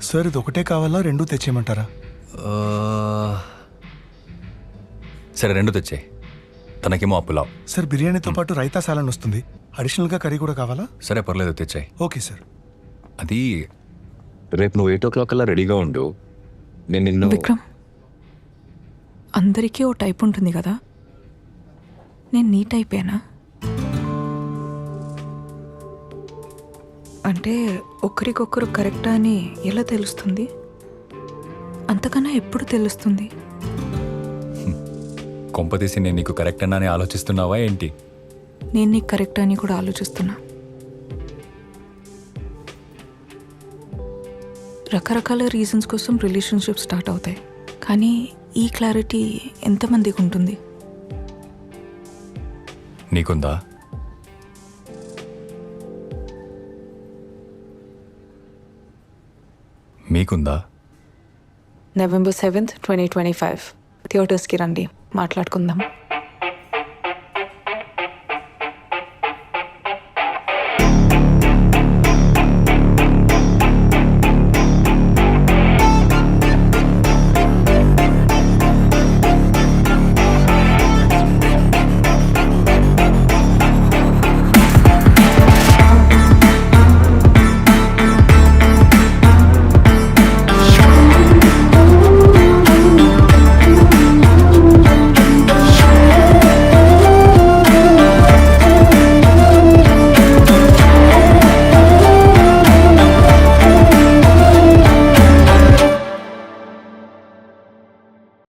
Sir ఇది ఒకటే కావాలా, రెండు తెచ్చేయమంటారా? సరే, రెండు తెచ్చాయి. తనకేమో ఆ పులావ్. సార్ బిర్యానీతో పాటు రైతా సాలన్ వస్తుంది, అడిషనల్గా కర్రీ కూడా కావాలా? సరే, పర్లేదు, తెచ్చాయి. Okay sir. అది రేపు నువ్వు 8 o'clock కల్లా రెడీగా ఉండు. నేను నిన్ను విక్రమ్, అందరికీ ఓ టైప్ ఉంటుంది కదా, నేను నీ టైపేనా? అంటే ఒకరికొకరు కరెక్టా అని ఎలా తెలుస్తుంది? అంతకన్నా ఎప్పుడు తెలుస్తుంది? కొంపతీసి నేను నీకు కరెక్ట్ అన్నా అని ఆలోచిస్తున్నావా ఏంటి? నేను నీకు కరెక్టా అని కూడా ఆలోచిస్తున్నా. రకరకాల రీజన్స్ కోసం రిలేషన్షిప్ స్టార్ట్ అవుతాయి, కానీ ఈ క్లారిటీ ఎంతమందికి ఉంటుంది? నీకుందా? మీకుందా? November 7th, 2025 థియేటర్స్కి రండి, మాట్లాడుకుందాం.